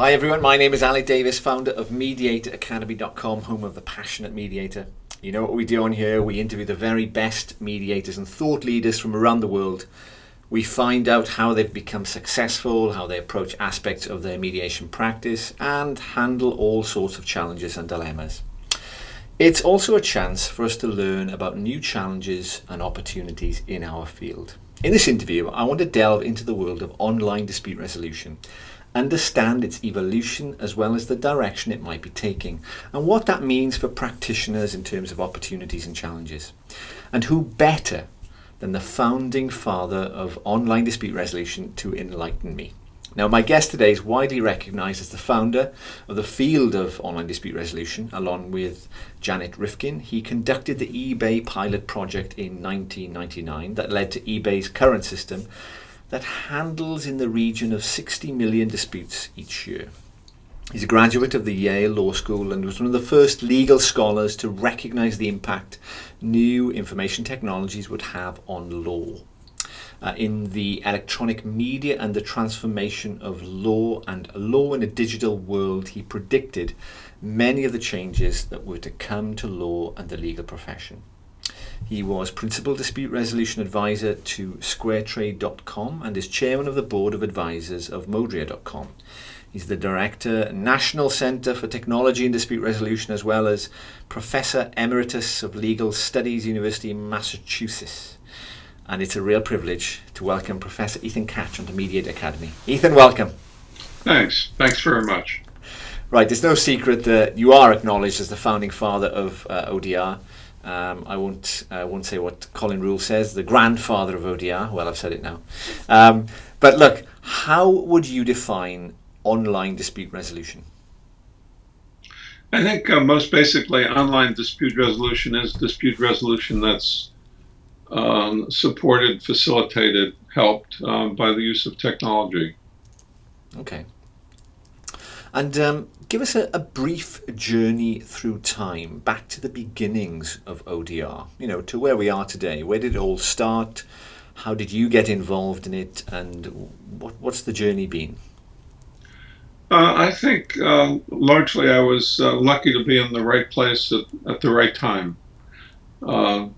Hi everyone, my name is Ali Davis, founder of mediatoracademy.com, home of the passionate mediator. You know what we do on here? We interview the very best mediators and thought leaders from around the world. We find out how they've become successful, how they approach aspects of their mediation practice, and handle all sorts of challenges and dilemmas. It's also a chance for us to learn about new challenges and opportunities in our field. In this interview, I want to delve into the world of online dispute resolution, understand its evolution as well as the direction it might be taking, and what that means for practitioners in terms of opportunities and challenges. And who better than the founding father of online dispute resolution to enlighten me. Now, my guest today is widely recognized as the founder of the field of online dispute resolution, along with Janet Rifkin. He conducted the eBay pilot project in 1999 that led to eBay's current system that handles in the region of 60 million disputes each year. He's a graduate of the Yale Law School and was one of the first legal scholars to recognize the impact new information technologies would have on law. In the electronic media and the transformation of law and law in a digital world, he predicted many of the changes that were to come to law and the legal profession. He was Principal Dispute Resolution Advisor to SquareTrade.com and is Chairman of the Board of Advisors of Modria.com. He's the Director, National Center for Technology and Dispute Resolution, as well as Professor Emeritus of Legal Studies, University of Massachusetts. And it's a real privilege to welcome Professor Ethan Katsh onto Mediator Academy. Ethan, welcome. Thanks very much. Right, there's no secret that you are acknowledged as the founding father of ODR. I won't say what Colin Rule says, the grandfather of ODR. Well, I've said it now. But look, how would you define online dispute resolution? I think most basically online dispute resolution is dispute resolution that's supported, facilitated, helped by the use of technology. Okay. And give us a brief journey through time, back to the beginnings of ODR, to where we are today. Where did it all start? How did you get involved in it? And what's the journey been? I think largely I was lucky to be in the right place at the right time. I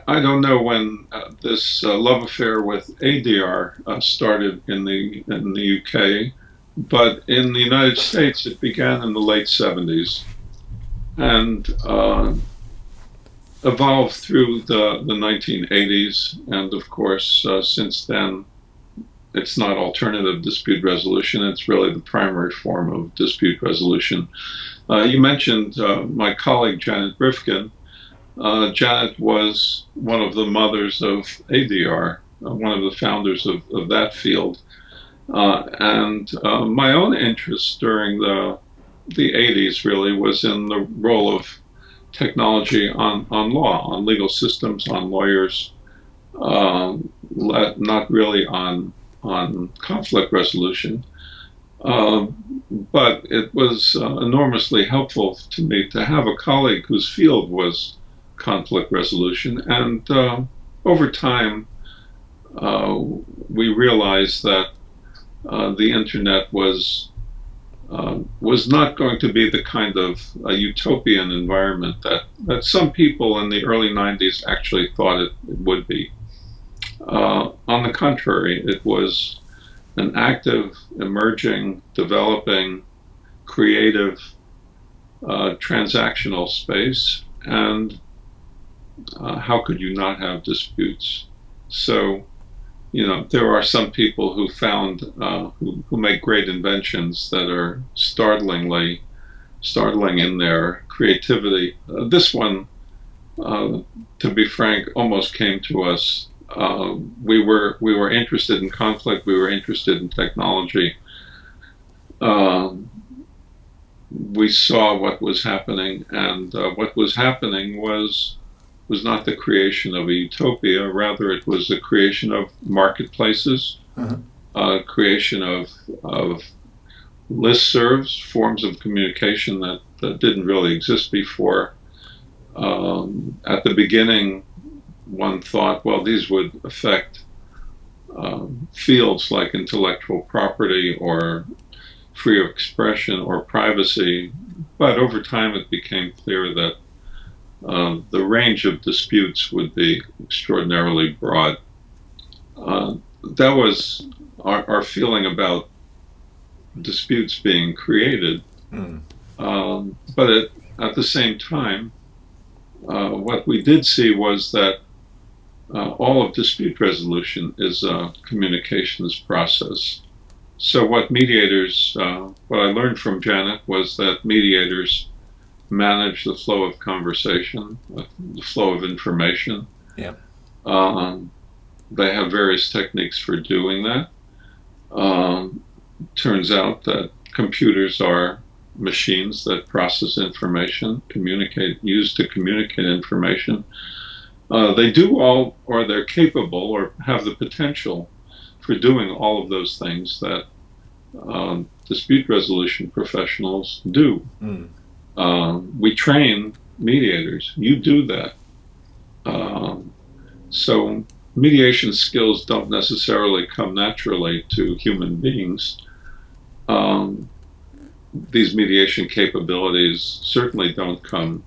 don't know when this love affair with ADR started in the UK, but in the United States it began in the late 70s and evolved through the 1980s, and of course since then it's not alternative dispute resolution, it's really the primary form of dispute resolution. You mentioned my colleague Janet Rifkin. Janet was one of the mothers of ADR, one of the founders of that field. And my own interest during the 80s really was in the role of technology on law, on legal systems, on lawyers, not really on conflict resolution. But it was enormously helpful to me to have a colleague whose field was conflict resolution, and over time we realized that the internet was not going to be the kind of a utopian environment that some people in the early 90s actually thought it would be. On the contrary, it was an active, emerging, developing, creative, transactional space, and how could you not have disputes? So, there are some people who found, who make great inventions that are startling in their creativity. This one, to be frank, almost came to us. We were interested in conflict. We were interested in technology. We saw what was happening, and what was happening was not the creation of a utopia. Rather, it was the creation of marketplaces, creation of listservs, forms of communication that didn't really exist before. At the beginning, one thought, well, these would affect fields like intellectual property or free expression or privacy, but over time it became clear that the range of disputes would be extraordinarily broad. That was our feeling about disputes being created. But at the same time, what we did see was that all of dispute resolution is a communications process. So what I learned from Janet was that mediators manage the flow of conversation, the flow of information. Yeah. They have various techniques for doing that. Turns out that computers are machines that process information, use to communicate information. They do all, or they're capable, or have the potential for doing all of those things that dispute resolution professionals do. We train mediators. You do that. So mediation skills don't necessarily come naturally to human beings. These mediation capabilities certainly don't come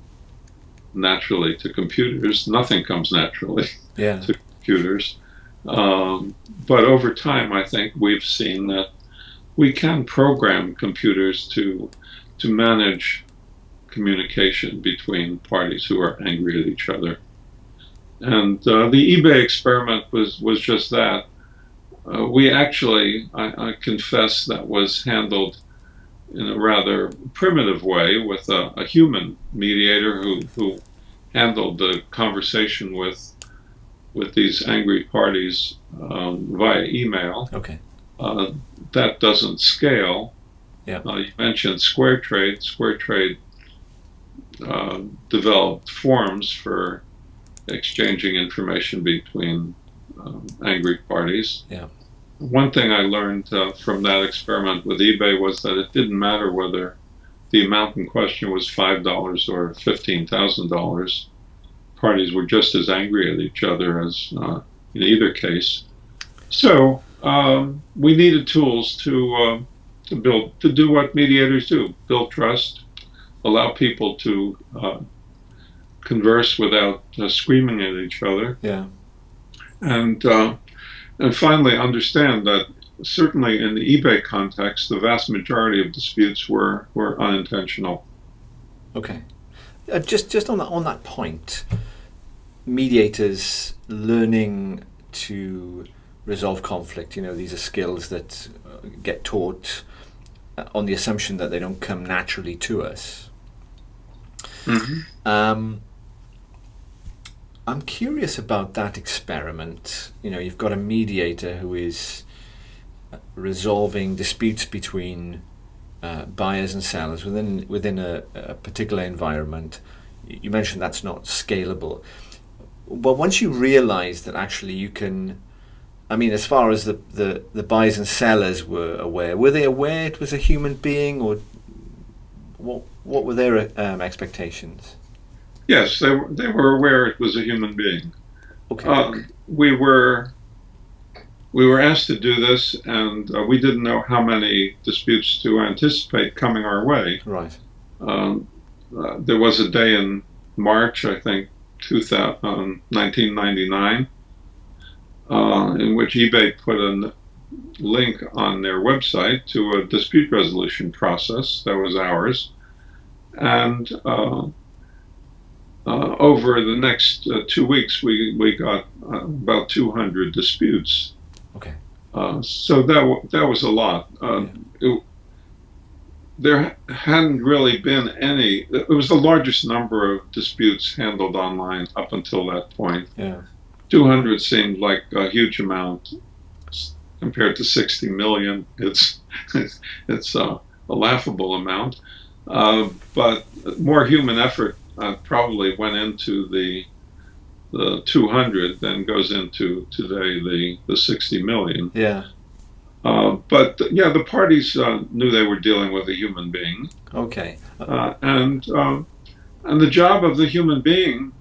naturally to computers. Nothing comes naturally to computers. But over time, I think we've seen that we can program computers to manage communication between parties who are angry at each other. And the eBay experiment was just that. We actually, I confess, that was handled in a rather primitive way with a human mediator who handled the conversation with these angry parties via email. Okay. That doesn't scale. Yeah. You mentioned Square Trade. Square Trade developed forms for exchanging information between angry parties. Yeah. One thing I learned from that experiment with eBay was that it didn't matter whether the amount in question was $5 or $15,000. Parties were just as angry at each other as in either case. So we needed tools to do what mediators do: build trust, allow people to converse without screaming at each other. Yeah. And finally understand that certainly in the eBay context, the vast majority of disputes were unintentional. Okay. Just on that point, mediators learning to resolve conflict, these are skills that get taught on the assumption that they don't come naturally to us. Mm-hmm. I'm curious about that experiment. You've got a mediator who is resolving disputes between buyers and sellers within a particular environment. You mentioned that's not scalable. But once you realize that actually you can, as far as the buyers and sellers were they aware it was a human being, or what were their expectations? Yes, they were aware it was a human being. Okay. We were asked to do this, and we didn't know how many disputes to anticipate coming our way. Right. There was a day in March, I think, 1999, in which eBay put a link on their website to a dispute resolution process that was ours, and over the next 2 weeks, we got about 200 disputes. Okay. So that was a lot. There hadn't really been any. It was the largest number of disputes handled online up until that point. Yeah. 200 seemed like a huge amount compared to 60 million. It's a laughable amount. But more human effort probably went into the 200 than goes into today the 60 million. Yeah. But the parties knew they were dealing with a human being. Okay. And the job of the human being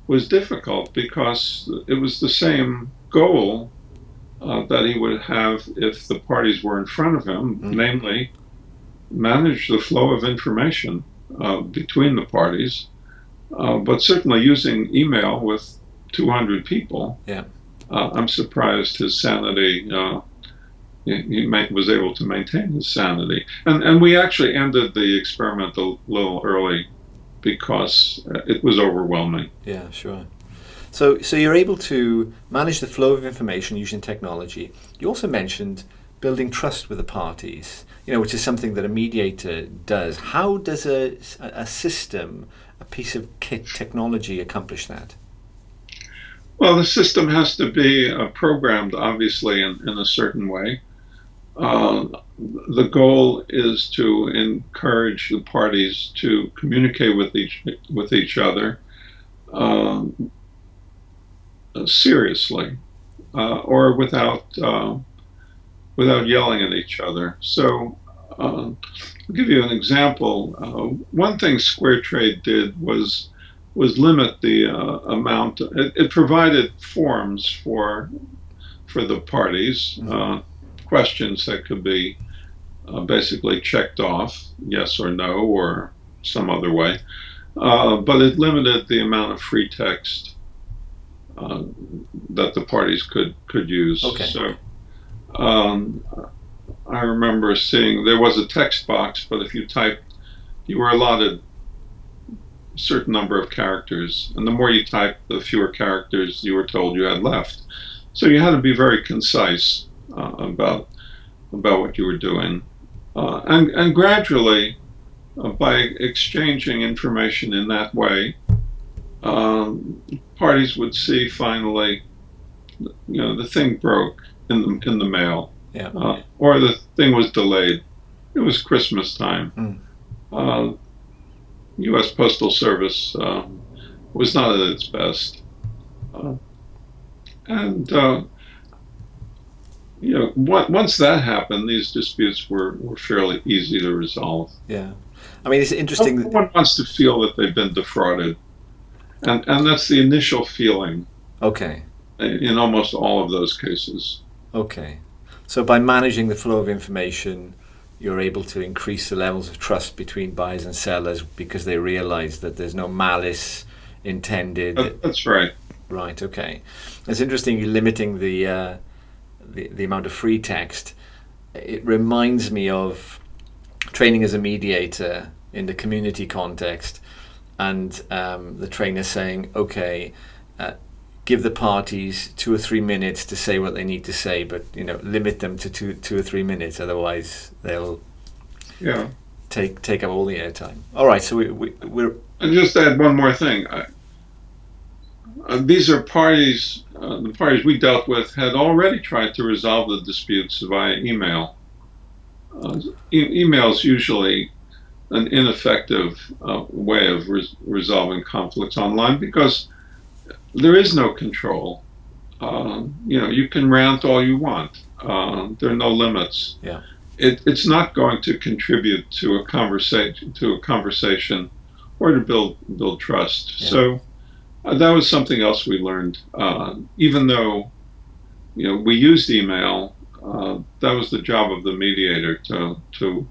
was difficult because it was the same goal that he would have if the parties were in front of him, namely manage the flow of information between the parties. But certainly using email with 200 people, Yeah. I'm surprised his sanity. Was able to maintain his sanity, and we actually ended the experiment a little early because it was overwhelming. Yeah, sure. So you're able to manage the flow of information using technology. You also mentioned building trust with the parties, which is something that a mediator does. How does a system, a piece of kit technology accomplish that? Well, the system has to be programmed, obviously, in a certain way. Uh, the goal is to encourage the parties to communicate with each other um, seriously, or without yelling at each other. So, I'll give you an example. One thing Square Trade did was limit the amount. It provided forms for the parties, questions that could be basically checked off, yes or no, or some other way. But it limited the amount of free text uh, that the parties could use. Okay. So um, I remember seeing there was a text box, but if you were allotted a certain number of characters, and the more you typed, the fewer characters you were told you had left. So you had to be very concise about what you were doing, and gradually, by exchanging information in that way, parties would see finally, the thing broke in the mail, Yeah. or the thing was delayed. It was Christmas time. Uh, U.S. Postal Service was not at its best, uh, and once that happened, these disputes were fairly easy to resolve. Yeah. I mean, it's No interesting. one wants to feel that they've been defrauded, and that's the initial feeling Okay. in almost all of those cases. Okay. So by managing the flow of information, you're able to increase the levels of trust between buyers and sellers because they realize that there's no malice intended. That's right. Right. Okay. It's interesting. You're limiting the amount of free text. It reminds me of training as a mediator in the community context, and the trainer saying, "Okay, give the parties 2 or 3 minutes to say what they need to say, but limit them to two or 3 minutes, otherwise they'll Yeah. take up all the airtime." All right, so we're And just add one more thing. These are parties. The parties we dealt with had already tried to resolve the disputes via email. Email is usually an ineffective way of resolving conflicts online because there is no control. You can rant all you want. There are no limits. yeah It's not going to contribute to a conversation, or to build trust. yeah So that was something else we learned. Even though we used email, that was the job of the mediator to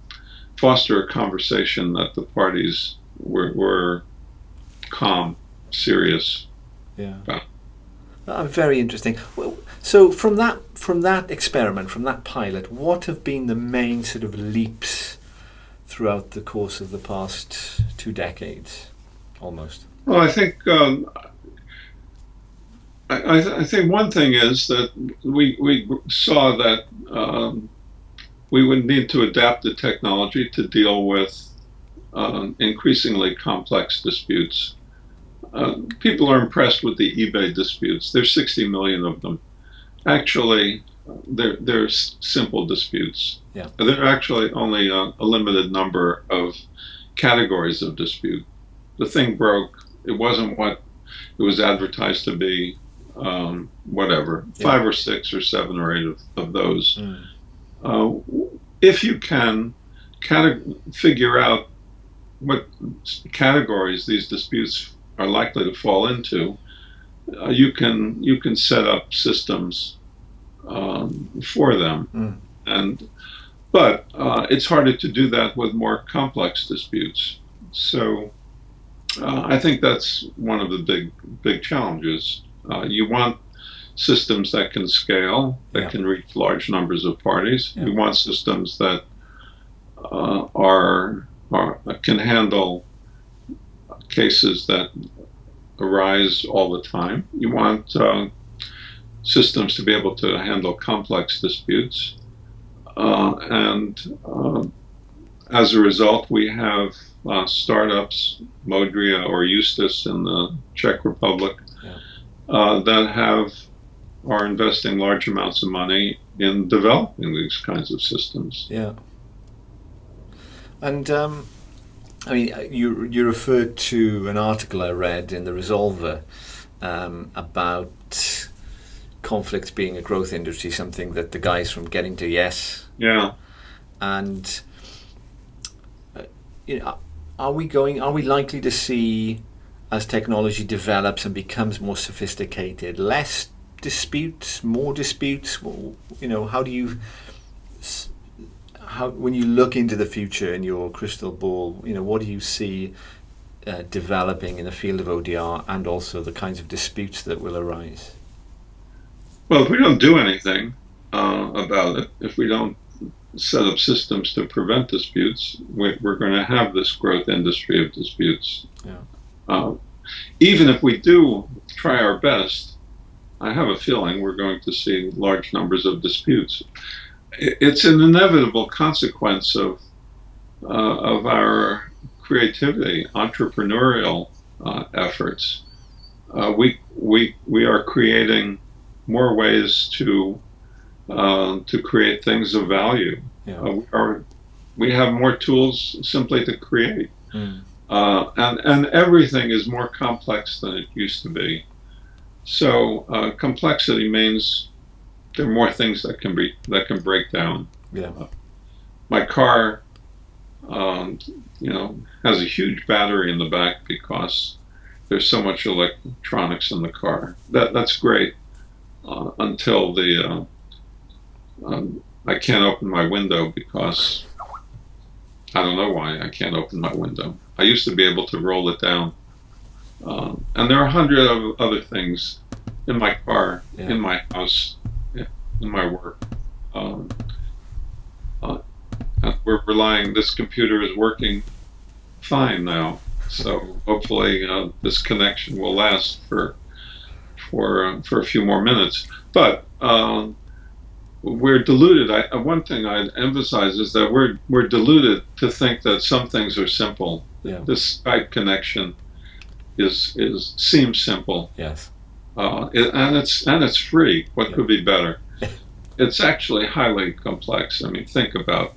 foster a conversation that the parties were calm, serious. yeah. Uh, Very interesting. Well, so from that experiment, from that pilot, what have been the main sort of leaps throughout the course of the past 2 decades, almost? Well, I think I think one thing is that we saw that we would need to adapt the technology to deal with increasingly complex disputes. People are impressed with the eBay disputes. There's 60 million of them. Actually, they're simple disputes. Yeah. There are actually only a limited number of categories of dispute. The thing broke. It wasn't what it was advertised to be. Whatever, Yeah. 5 or 6 or 7 or 8 of those. Mm. If you can figure out what categories these disputes are likely to fall into, you can set up systems for them. But it's harder to do that with more complex disputes. So I think that's one of the big challenges. You want systems that can scale, that can reach large numbers of parties. You want systems that can handle cases that arise all the time. You want systems to be able to handle complex disputes. And as a result, we have startups, Modria or Eustace in the Czech Republic, that are investing large amounts of money in developing these kinds of systems. Yeah. And I mean, you referred to an article I read in the Resolver about conflict being a growth industry, something that the guys from Getting to Yes. Yeah. And are we likely to see, as technology develops and becomes more sophisticated, less disputes, more disputes? When you look into the future in your crystal ball, what do you see developing in the field of ODR and also the kinds of disputes that will arise? Well, if we don't do anything about it, if we don't set up systems to prevent disputes, we're going to have this growth industry of disputes. Yeah. Even if we do try our best, I have a feeling we're going to see large numbers of disputes. It's an inevitable consequence of our creativity, entrepreneurial efforts. We are creating more ways to create things of value. Yeah. We have more tools simply to create, and everything is more complex than it used to be. So complexity means there are more things that can break down. Yeah. My car, has a huge battery in the back because there's so much electronics in the car. That's great until I can't open my window because I don't know why I can't open my window. I used to be able to roll it down. And there are 100 of other things in my car, in my house, in my work. We're relying, this computer is working fine now. So hopefully this connection will last for a few more minutes. But we're deluded. One thing I'd emphasize is that we're deluded to think that some things are simple. Yeah. This Skype connection seems simple. Yes. And it's free. What could be better? It's actually highly complex. I mean, think about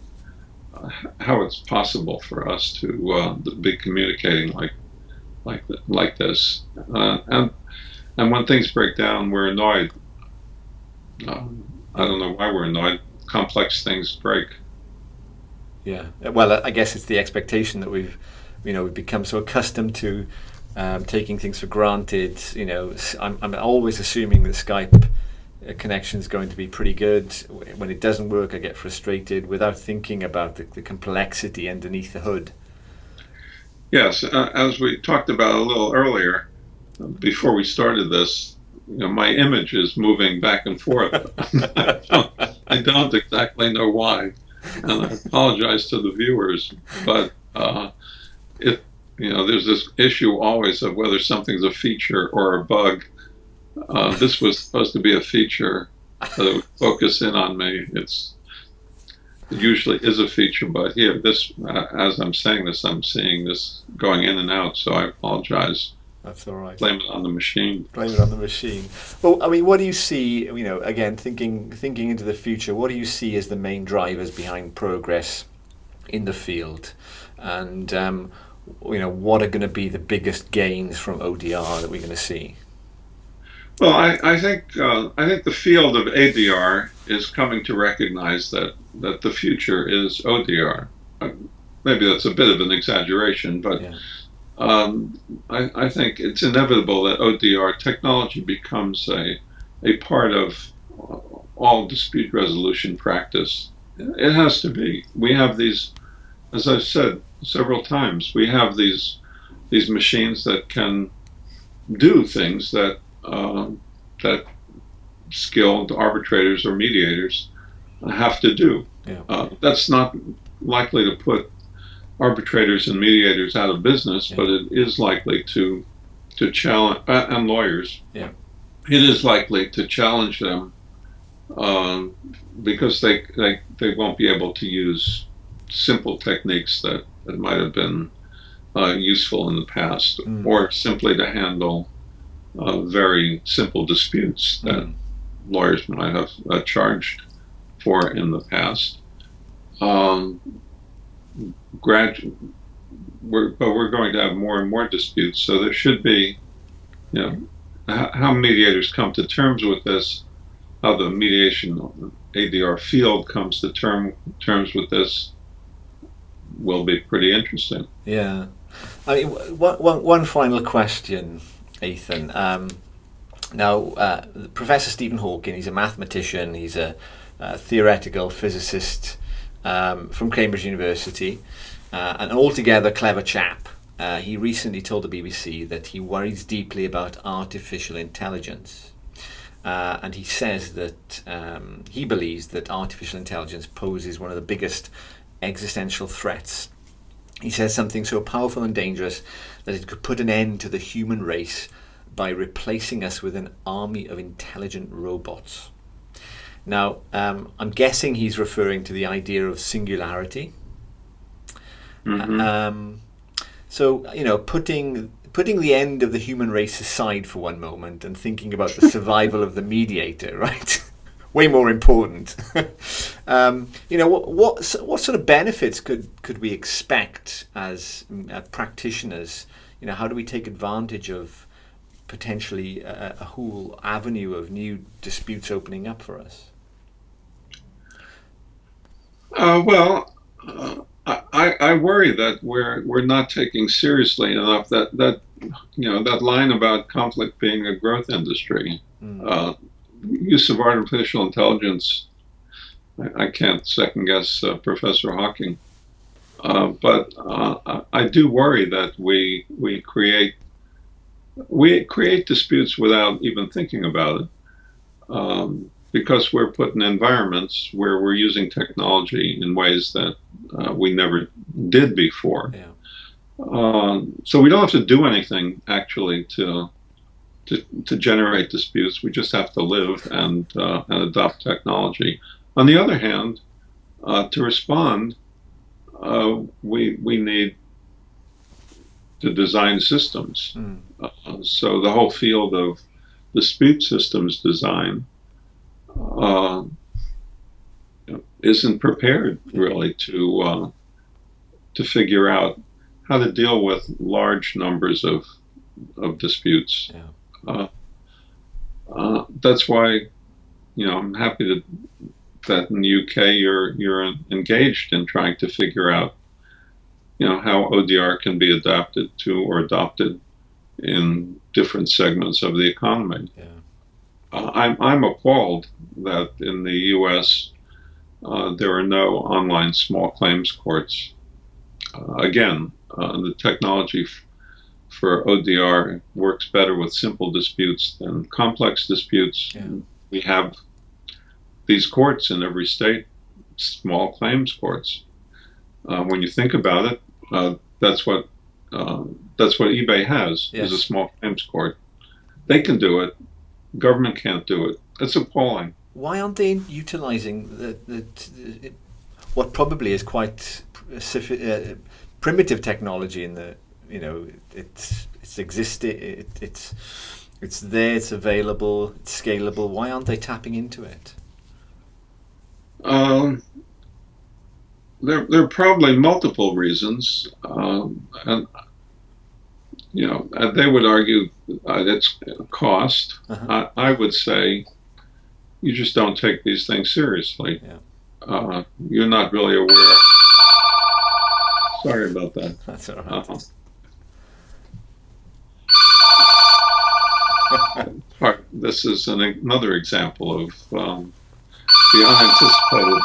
how it's possible for us to be communicating like this. And when things break down, we're annoyed. I don't know why we're annoyed. Complex things break. Yeah. Well, I guess it's the expectation that we've become so accustomed to taking things for granted. I'm always assuming that Skype connection is going to be pretty good. When it doesn't work, I get frustrated without thinking about the complexity underneath the hood. Yes, as we talked about a little earlier, before we started this, my image is moving back and forth. I don't exactly know why, and I apologize to the viewers, but there's this issue always of whether something's a feature or a bug. This was supposed to be a feature that would focus in on me. It usually is a feature, but here, as I'm saying this, I'm seeing this going in and out, so I apologize. That's all right. Blame it on the machine. Blame it on the machine. Well, I mean, what do you see, again, thinking into the future, what do you see as the main drivers behind progress in the field? And, what are going to be the biggest gains from ODR that we're going to see? Well, I think the field of ADR is coming to recognize that the future is ODR. Maybe that's a bit of an exaggeration, but yeah. I think it's inevitable that ODR technology becomes a part of all dispute resolution practice. It has to be. We have these, as I've said several times, we have these machines that can do things that that skilled arbitrators or mediators have to do. Yeah. That's not likely to put arbitrators and mediators out of business, Yeah. but it is likely to challenge, and lawyers. Yeah. It is likely to challenge them because they won't be able to use simple techniques that might have been useful in the past, or simply to handle very simple disputes that lawyers might have charged for in the past. But we're going to have more and more disputes, so there should be, how mediators come to terms with this, how the mediation ADR field comes to terms with this, will be pretty interesting. Yeah. I mean, one final question, Ethan. Now, Professor Stephen Hawking, he's a mathematician, he's a theoretical physicist from Cambridge University, an altogether clever chap. He recently told the BBC that he worries deeply about artificial intelligence. And he says that he believes that artificial intelligence poses one of the biggest existential threats. He says something so powerful and dangerous that it could put an end to the human race by replacing us with an army of intelligent robots. Now, I'm guessing he's referring to the idea of singularity. Mm-hmm. So, putting the end of the human race aside for one moment and thinking about the survival of the mediator, right? Way more important. What sort of benefits could we expect as practitioners? How do we take advantage of potentially a whole avenue of new disputes opening up for us? I worry that we're not taking seriously enough that line about conflict being a growth industry. Use of artificial intelligence, I can't second guess Professor Hawking, but I do worry that we create disputes without even thinking about it, because we're put in environments where we're using technology in ways that we never did before. Yeah. So we don't have to do anything actually to generate disputes. We just have to live and adopt technology. On the other hand, to respond, we need to design systems. So the whole field of dispute systems design isn't prepared really to figure out how to deal with large numbers of disputes. Yeah. That's why, I'm happy that in the UK you're engaged in trying to figure out, how ODR can be adapted to or adopted in different segments of the economy. Yeah. I'm appalled that in the U.S. There are no online small claims courts. Again, the technology for ODR works better with simple disputes than complex disputes. Yeah. We have these courts in every state, small claims courts. When you think about it, that's what eBay has. Yes. Is a small claims court. They can do it. Government can't do it. It's appalling. Why aren't they utilizing what probably is quite primitive technology in the it's existing, it's there, it's available, it's scalable. Why aren't they tapping into it? There are probably multiple reasons, and they would argue it's cost. Uh-huh. I would say you just don't take these things seriously. Yeah. You're not really aware. Sorry about that. That's all right. This is another example of the unanticipated.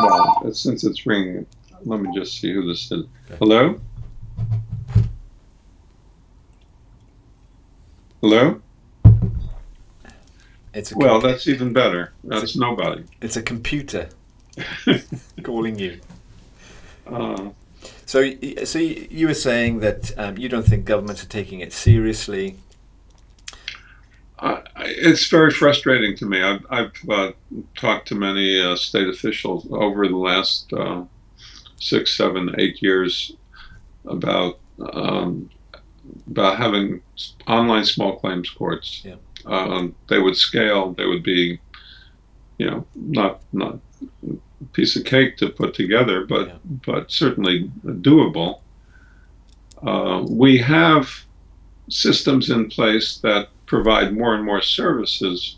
Well, since it's ringing, let me just see who this is. Okay. Hello? Hello? Well, that's even better. That's nobody. It's a computer calling you. Uh, So you were saying that you don't think governments are taking it seriously. It's very frustrating to me. I've talked to many state officials over the last 6, 7, 8 years about having online small claims courts. Yeah. They would scale. They would be, not a piece of cake to put together, but certainly doable. We have systems in place that provide more and more services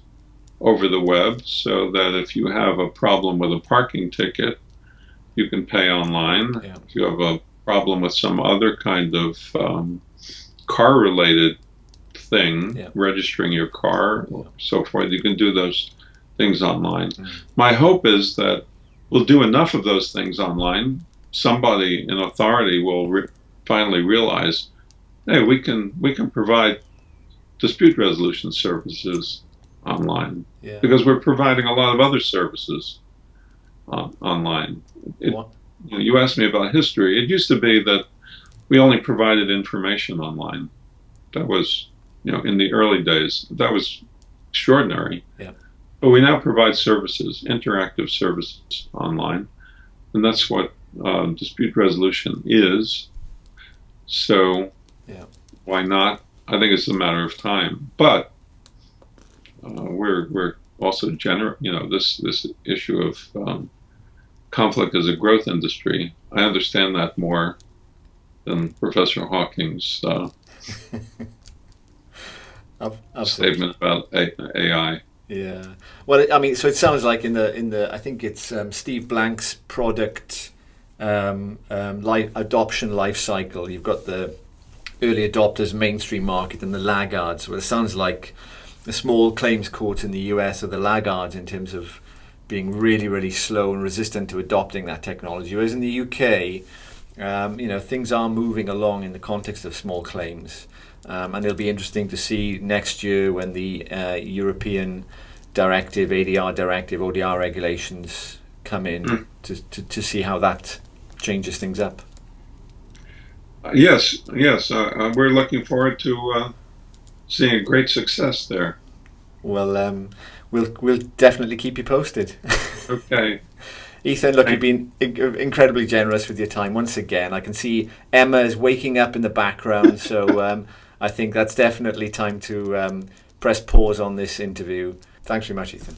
over the web, so that if you have a problem with a parking ticket, you can pay online. Yeah. If you have a problem with some other kind of car-related thing, registering your car or so forth, you can do those things online. My hope is that we'll do enough of those things online, somebody in authority will finally realize, hey, we can provide dispute resolution services online, because we're providing a lot of other services online. You asked me about history. It used to be that we only provided information online. That was, in the early days, that was extraordinary. Yeah. But we now provide services, interactive services online, and that's what dispute resolution is. So why not? I think it's a matter of time. But we're also this issue of conflict as a growth industry. I understand that more than Professor Hawking's statement about AI. Yeah. Well, I mean, so it sounds like in the I think it's Steve Blank's product adoption life cycle. You've got the early adopters, mainstream market, and the laggards. Well, it sounds like the small claims courts in the US are the laggards in terms of being really, really slow and resistant to adopting that technology. Whereas in the UK, things are moving along in the context of small claims. And it'll be interesting to see next year when the European directive, ADR directive, ODR regulations come in to see how that changes things up. Yes. We're looking forward to seeing a great success there. Well, we'll definitely keep you posted. Okay. Ethan, look, you've been incredibly generous with your time once again. I can see Emma is waking up in the background, so I think that's definitely time to press pause on this interview. Thanks very much, Ethan.